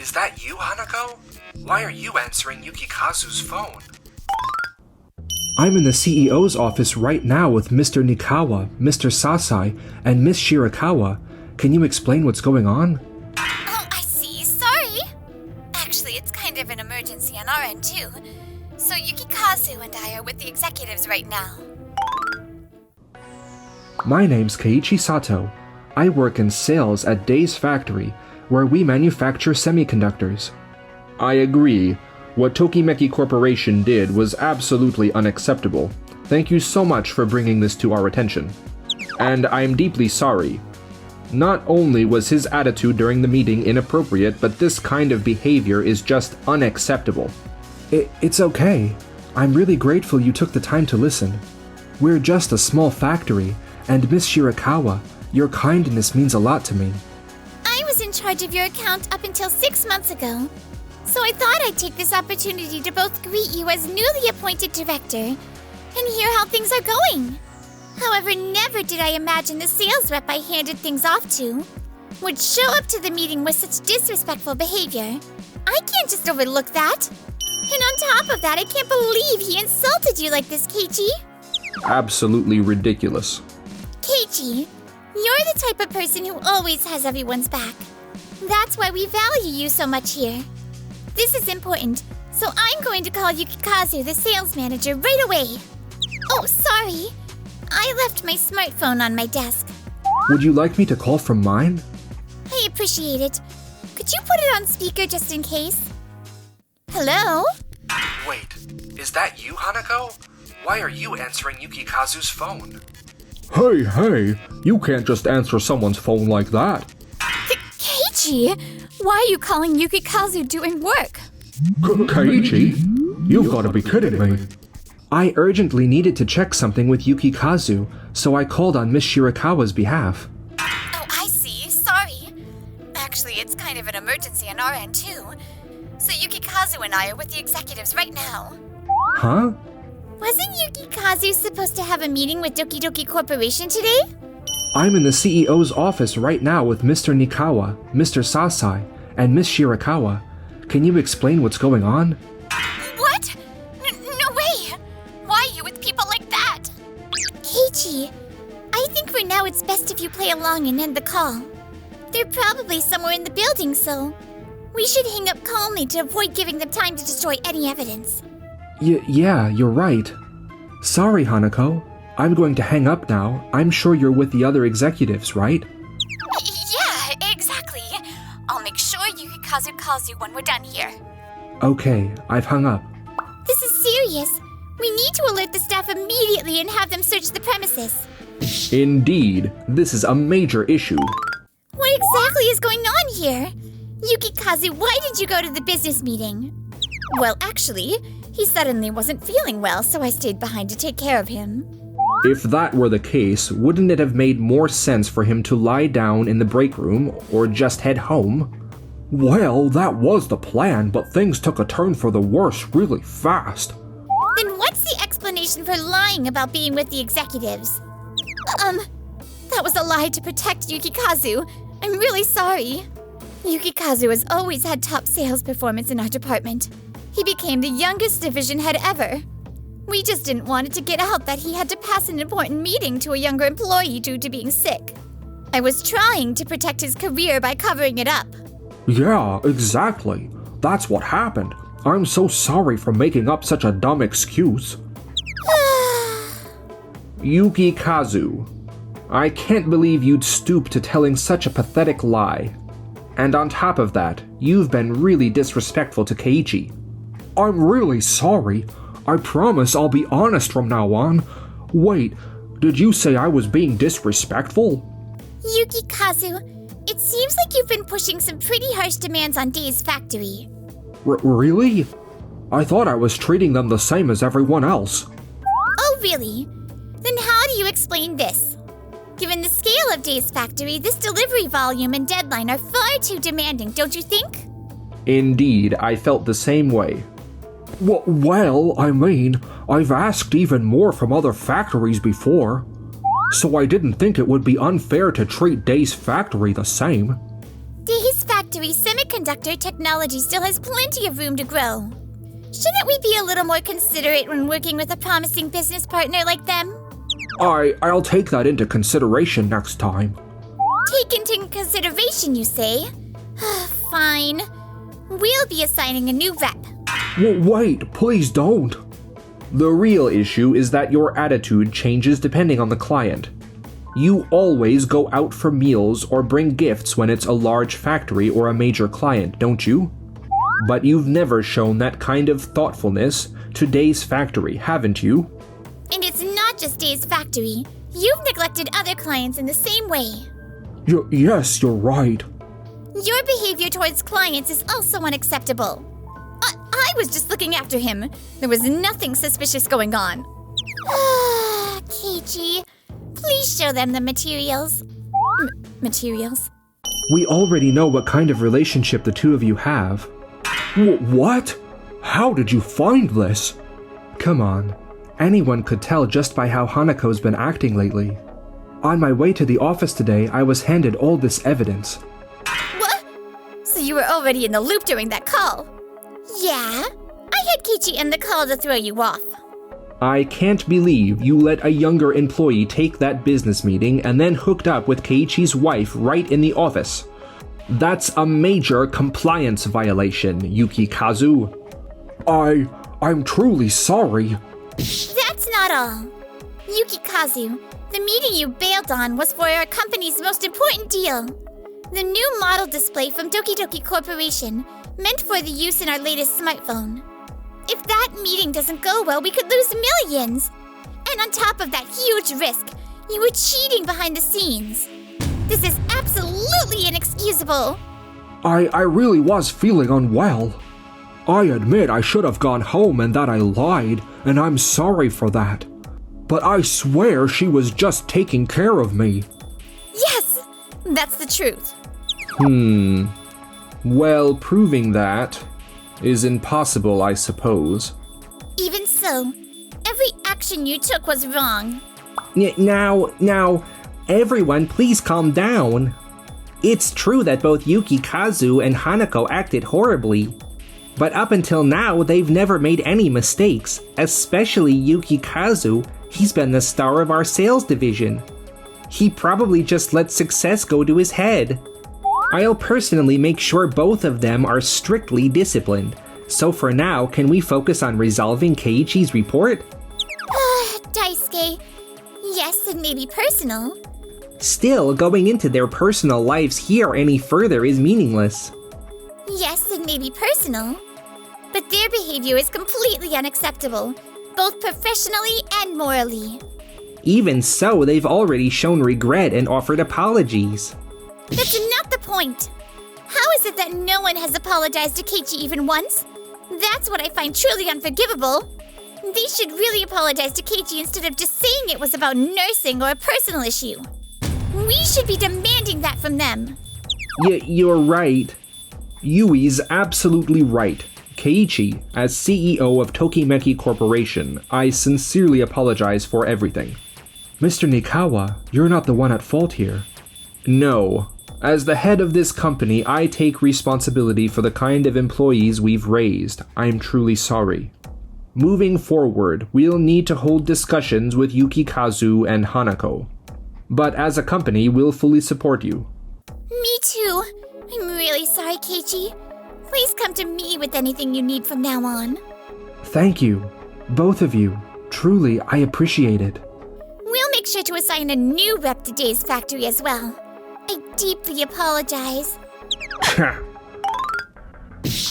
Is that you, Hanako? Why are you answering Yukikazu's phone? I'm in the CEO's office right now with Mr. Nikawa, Mr. Sasai, and Miss Shirakawa. Can you explain what's going on? Oh, I see. Sorry. Actually, it's kind of an emergency on our end, too. So Yukikazu and I are with the executives right now. My name's Keiichi Sato. I work in sales at Day's factory, where we manufacture semiconductors. I agree. What Tokimeki Corporation did was absolutely unacceptable. Thank you so much for bringing this to our attention. And I'm deeply sorry. Not only was his attitude during the meeting inappropriate, but this kind of behavior is just unacceptable. It's okay. I'm really grateful you took the time to listen. We're just a small factory, and Miss Shirakawa, your kindness means a lot to me. I was in charge of your account up until 6 months ago, so I thought I'd take this opportunity to both greet you as newly appointed director and hear how things are going. However, never did I imagine the sales rep I handed things off to would show up to the meeting with such disrespectful behavior. I can't just overlook that. And on top of that, I can't believe he insulted you like this, Keiichi. Absolutely ridiculous. Keiichi, you're the type of person who always has everyone's back. That's why we value you so much here. This is important, so I'm going to call Yukikazu, the sales manager, right away. Oh, sorry. I left my smartphone on my desk. Would you like me to call from mine? I appreciate it. Could you put it on speaker just in case? Hello? Wait, is that you, Hanako? Why are you answering Yukikazu's phone? Hey, you can't just answer someone's phone like that. Keiichi, why are you calling Yukikazu doing work? Keiichi? You've got to be kidding me. I urgently needed to check something with Yukikazu, so I called on Miss Shirakawa's behalf. Oh, I see. Sorry. Actually, it's kind of an emergency on our end, too. So Yukikazu and I are with the executives right now. Huh? Wasn't Yukikazu supposed to have a meeting with Doki Doki Corporation today? I'm in the CEO's office right now with Mr. Nikawa, Mr. Sasai, and Miss Shirakawa. Can you explain what's going on? What? No way! Why are you with people like that? Keiichi, I think for now it's best if you play along and end the call. They're probably somewhere in the building, so we should hang up calmly to avoid giving them time to destroy any evidence. Yeah, you're right. Sorry, Hanako. I'm going to hang up now. I'm sure you're with the other executives, right? Yeah, exactly. I'll make sure Yukikazu calls you when we're done here. Okay, I've hung up. This is serious. We need to alert the staff immediately and have them search the premises. Indeed, this is a major issue. What exactly is going on here? Yukikazu, why did you go to the business meeting? Well, actually, he suddenly wasn't feeling well, so I stayed behind to take care of him. If that were the case, wouldn't it have made more sense for him to lie down in the break room or just head home? Well, that was the plan, but things took a turn for the worse really fast. Then what's the explanation for lying about being with the executives? That was a lie to protect Yukikazu. I'm really sorry. Yukikazu has always had top sales performance in our department. He became the youngest division head ever. We just didn't want it to get out that he had to pass an important meeting to a younger employee due to being sick. I was trying to protect his career by covering it up. Yeah, exactly. That's what happened. I'm so sorry for making up such a dumb excuse. Yukikazu, I can't believe you'd stoop to telling such a pathetic lie. And on top of that, you've been really disrespectful to Keiichi. I'm really sorry. I promise I'll be honest from now on. Wait, did you say I was being disrespectful? Yukikazu, it seems like you've been pushing some pretty harsh demands on Day's factory. Really? I thought I was treating them the same as everyone else. Oh, really? Then how do you explain this? Given the scale of Day's factory, this delivery volume and deadline are far too demanding, don't you think? Indeed, I felt the same way. Well, I mean, I've asked even more from other factories before, so I didn't think it would be unfair to treat Day's factory the same. Day's factory factory, semiconductor technology still has plenty of room to grow. Shouldn't we be a little more considerate when working with a promising business partner like them? I'll take that into consideration next time. Take into consideration, you say? Fine. We'll be assigning a new rep. Wait, please don't. The real issue is that your attitude changes depending on the client. You always go out for meals or bring gifts when it's a large factory or a major client, don't you? But you've never shown that kind of thoughtfulness to Day's factory, haven't you? And it's not just Day's factory. You've neglected other clients in the same way. Yes, you're right. Your behavior towards clients is also unacceptable. I was just looking after him. There was nothing suspicious going on. Keiichi, please show them the materials. Materials? We already know what kind of relationship the two of you have. What? How did you find this? Come on. Anyone could tell just by how Hanako's been acting lately. On my way to the office today, I was handed all this evidence. What? So you were already in the loop during that call? Yeah? I had Keiichi end the call to throw you off. I can't believe you let a younger employee take that business meeting and then hooked up with Keiichi's wife right in the office. That's a major compliance violation, Yukikazu. I'm truly sorry. That's not all. Yukikazu, the meeting you bailed on was for our company's most important deal. The new model display from Doki Doki Corporation, meant for the use in our latest smartphone. If that meeting doesn't go well, we could lose millions. And on top of that huge risk, you were cheating behind the scenes. This is absolutely inexcusable. I really was feeling unwell. I admit I should have gone home and that I lied, and I'm sorry for that. But I swear she was just taking care of me. Yes, that's the truth. Well, proving that is impossible, I suppose. Even so, every action you took was wrong. Now, everyone please calm down. It's true that both Yukikazu and Hanako acted horribly. But up until now, they've never made any mistakes, especially Yukikazu. He's been the star of our sales division. He probably just let success go to his head. I'll personally make sure both of them are strictly disciplined. So for now, can we focus on resolving Keiichi's report? Daisuke, yes, it may be personal. Still, going into their personal lives here any further is meaningless. Yes, it may be personal. But their behavior is completely unacceptable, both professionally and morally. Even so, they've already shown regret and offered apologies. That's not the point. How is it that no one has apologized to Keiichi even once? That's what I find truly unforgivable. They should really apologize to Keiichi instead of just saying it was about nursing or a personal issue. We should be demanding that from them. You're right. Yui's absolutely right. Keiichi, as CEO of Tokimeki Corporation, I sincerely apologize for everything. Mr. Nikawa, you're not the one at fault here. No. As the head of this company, I take responsibility for the kind of employees we've raised. I'm truly sorry. Moving forward, we'll need to hold discussions with Yukikazu and Hanako. But as a company, we'll fully support you. Me too. I'm really sorry, Keiichi. Please come to me with anything you need from now on. Thank you. Both of you. Truly, I appreciate it. We'll make sure to assign a new rep to Day's factory as well. I deeply apologize.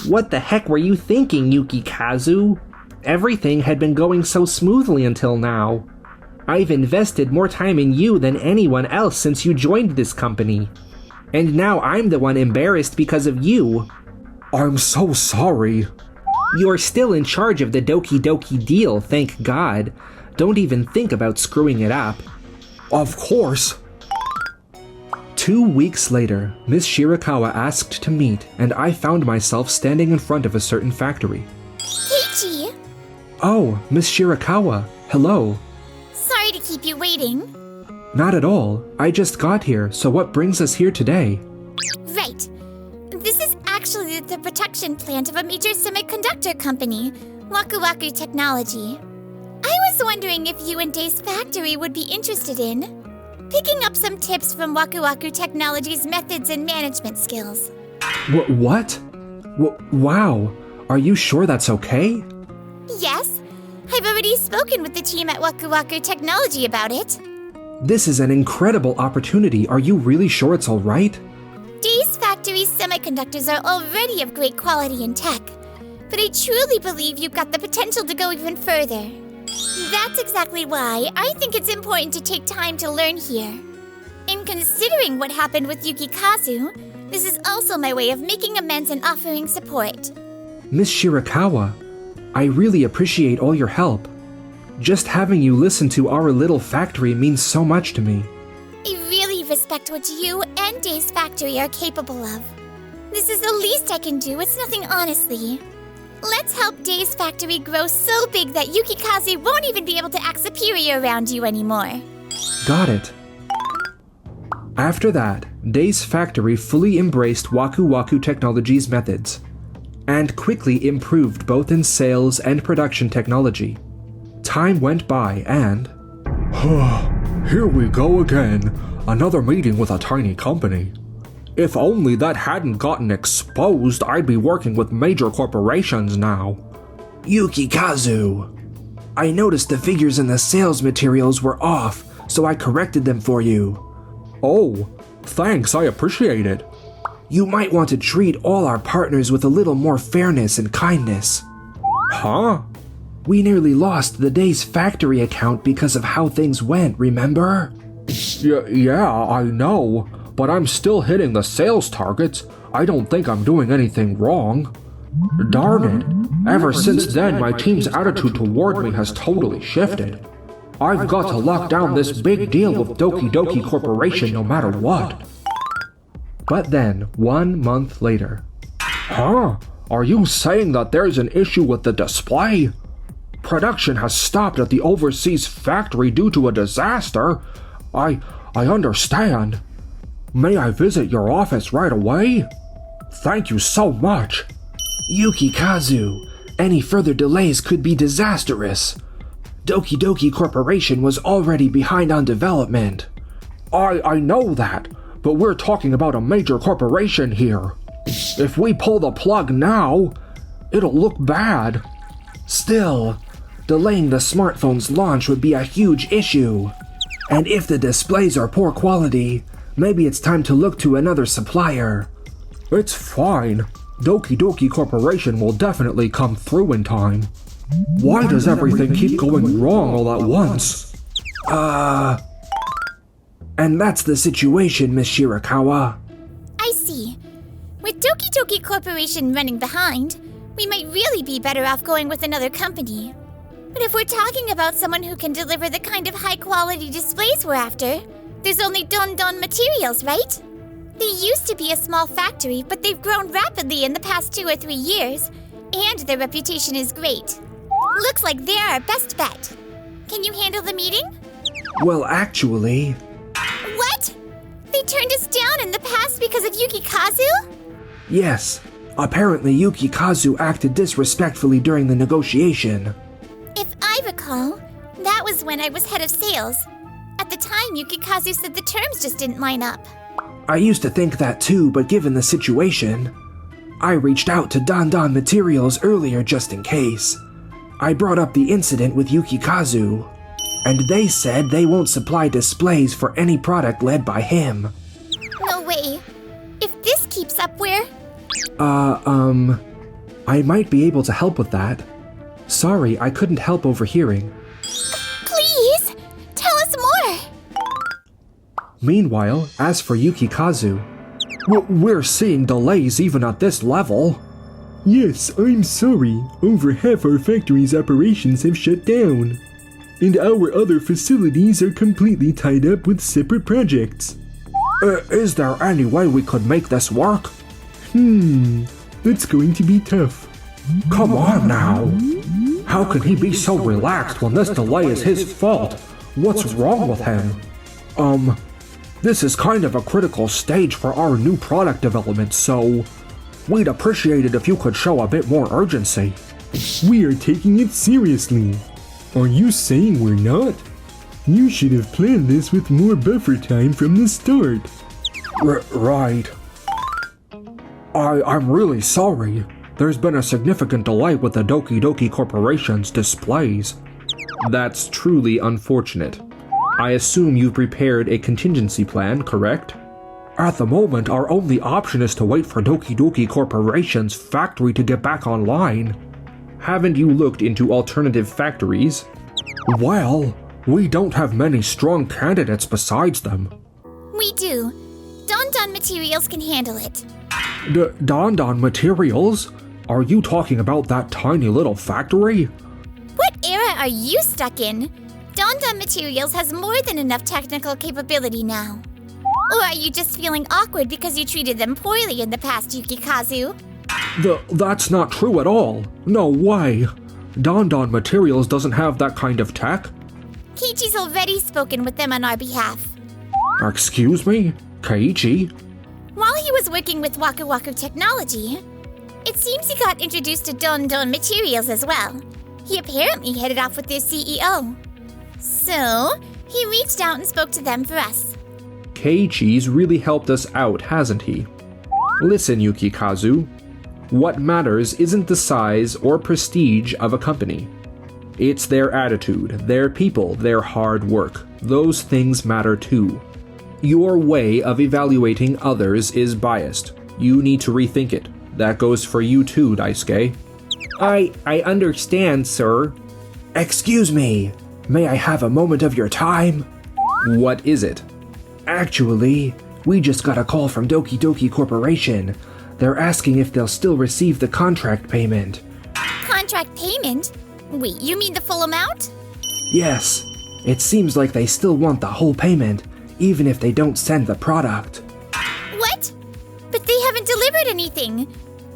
What the heck were you thinking, Yukikazu? Everything had been going so smoothly until now. I've invested more time in you than anyone else since you joined this company. And now I'm the one embarrassed because of you. I'm so sorry. You're still in charge of the Doki Doki deal, thank God. Don't even think about screwing it up. Of course. 2 weeks later, Miss Shirakawa asked to meet, and I found myself standing in front of a certain factory. Keiichi! Oh, Miss Shirakawa, hello. Sorry to keep you waiting. Not at all. I just got here, so what brings us here today? Right. This is actually the production plant of a major semiconductor company, Waku Waku Technology. I was wondering if you and Day's factory would be interested in picking up some tips from Waku Waku Technology's methods and management skills. What? Wow. Are you sure that's okay? Yes, I've already spoken with the team at Waku Waku Technology about it. This is an incredible opportunity. Are you really sure it's all right? Day's factory's semiconductors are already of great quality and tech, but I truly believe you've got the potential to go even further. That's exactly why I think it's important to take time to learn here. In considering what happened with Yukikazu, this is also my way of making amends and offering support. Miss Shirakawa, I really appreciate all your help. Just having you listen to our little factory means so much to me. I really respect what you and Day's factory are capable of. This is the least I can do, it's nothing honestly. Let's help Day's factory grow so big that Yukikazu won't even be able to act superior around you anymore. Got it. After that, Day's factory fully embraced Waku Waku Technology's methods, and quickly improved both in sales and production technology. Time went by and... Here we go again. Another meeting with a tiny company. If only that hadn't gotten exposed, I'd be working with major corporations now. Yukikazu! I noticed the figures in the sales materials were off, so I corrected them for you. Oh, thanks, I appreciate it. You might want to treat all our partners with a little more fairness and kindness. Huh? We nearly lost the Day's factory account because of how things went, remember? Yeah, I know, but I'm still hitting the sales targets. I don't think I'm doing anything wrong. Darn it, ever since then my team's attitude toward me has totally shifted. I've got to lock down this big deal with Doki Doki Corporation no matter what. But then, 1 month later... Huh? Are you saying that there's an issue with the display? Production has stopped at the overseas factory due to a disaster. I understand. May I visit your office right away? Thank you so much. Yukikazu, any further delays could be disastrous. Doki Doki Corporation was already behind on development. I know that, but we're talking about a major corporation here. If we pull the plug now, it'll look bad. Still, delaying the smartphone's launch would be a huge issue. And if the displays are poor quality, maybe it's time to look to another supplier. It's fine. Doki Doki Corporation will definitely come through in time. Why does everything keep going wrong all at once? And that's the situation, Miss Shirakawa. I see. With Doki Doki Corporation running behind, we might really be better off going with another company. But if we're talking about someone who can deliver the kind of high-quality displays we're after, there's only Don Materials, right? They used to be a small factory, but they've grown rapidly in the past 2 or 3 years, and their reputation is great. Looks like they're our best bet. Can you handle the meeting? Well, actually... What? They turned us down in the past because of Yukikazu? Yes. Apparently Yukikazu acted disrespectfully during the negotiation. If I recall, that was when I was head of sales. At the time, Yukikazu said the terms just didn't line up. I used to think that too, but given the situation, I reached out to Don Materials earlier just in case. I brought up the incident with Yukikazu, and they said they won't supply displays for any product led by him. No way. If this keeps up, we're... I might be able to help with that. Sorry, I couldn't help overhearing. Please, tell us more! Meanwhile, as for Yukikazu... We're seeing delays even at this level. Yes, I'm sorry. Over half our factory's operations have shut down. And our other facilities are completely tied up with separate projects. Is there any way we could make this work? That's going to be tough. Come on now. How can he be so relaxed when this delay is his fault? What's wrong with him? This is kind of a critical stage for our new product development, so We'd appreciate it if you could show a bit more urgency. We are taking it seriously. Are you saying we're not? You should have planned this with more buffer time from the start. Right. I'm really sorry. There's been a significant delay with the Doki Doki Corporation's displays. That's truly unfortunate. I assume you've prepared a contingency plan, correct? At the moment, our only option is to wait for Doki Doki Corporation's factory to get back online. Haven't you looked into alternative factories? Well, we don't have many strong candidates besides them. We do. Don Don Materials can handle it. Don Don Materials? Are you talking about that tiny little factory? What era are you stuck in? Don Don Materials has more than enough technical capability now. Or are you just feeling awkward because you treated them poorly in the past, Yukikazu? That's not true at all. No way. Don Don Materials doesn't have that kind of tech. Keiichi's already spoken with them on our behalf. Excuse me? Keiichi? While he was working with Waku Waku Technology, it seems he got introduced to Don Don Materials as well. He apparently hit it off with their CEO. So, he reached out and spoke to them for us. Keiichi's really helped us out, hasn't he? Listen, Yukikazu. What matters isn't the size or prestige of a company. It's their attitude, their people, their hard work. Those things matter too. Your way of evaluating others is biased. You need to rethink it. That goes for you too, Daisuke. I understand, sir. Excuse me. May I have a moment of your time? What is it? Actually, we just got a call from Doki Doki Corporation. They're asking if they'll still receive the contract payment. Contract payment? Wait, you mean the full amount? Yes. It seems like they still want the whole payment, even if they don't send the product. What? But they haven't delivered anything.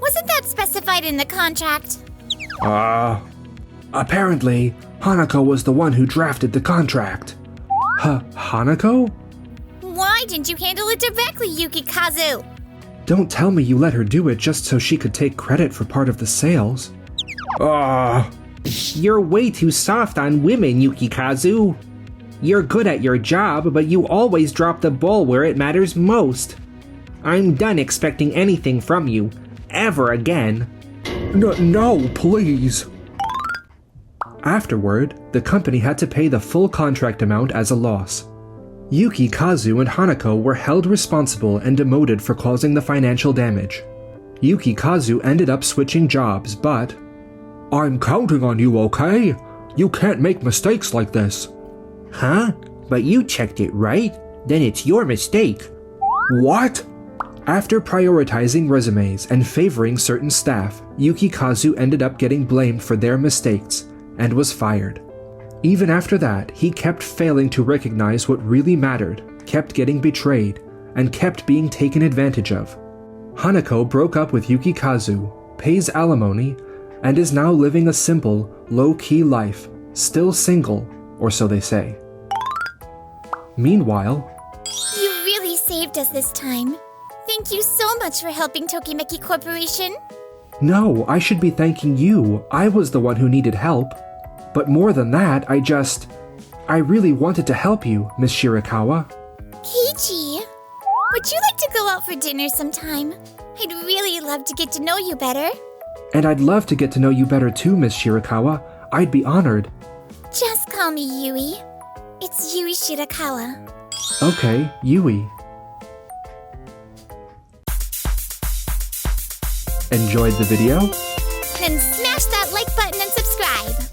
Wasn't that specified in the contract? Apparently, Hanako was the one who drafted the contract. Hanako? Why didn't you handle it directly, Yukikazu? Don't tell me you let her do it just so she could take credit for part of the sales. You're way too soft on women, Yukikazu. You're good at your job, but you always drop the ball where it matters most. I'm done expecting anything from you, ever again. No, please. Afterward, the company had to pay the full contract amount as a loss. Yukikazu and Hanako were held responsible and demoted for causing the financial damage. Yukikazu ended up switching jobs, but... I'm counting on you, okay? You can't make mistakes like this. Huh? But you checked it, right? Then it's your mistake. What? After prioritizing resumes and favoring certain staff, Yukikazu ended up getting blamed for their mistakes and was fired. Even after that, he kept failing to recognize what really mattered, kept getting betrayed, and kept being taken advantage of. Hanako broke up with Yukikazu, pays alimony, and is now living a simple, low-key life, still single, or so they say. Meanwhile, You really saved us this time. Thank you so much for helping Tokimeki Corporation. no, I should be thanking you. I was the one who needed help. But more than that, I really wanted to help you, Miss Shirakawa. Keiichi, would you like to go out for dinner sometime? I'd really love to get to know you better. And I'd love to get to know you better too, Miss Shirakawa. I'd be honored. Just call me Yui. It's Yui Shirakawa. Okay, Yui. Enjoyed the video? Then smash that like button and subscribe.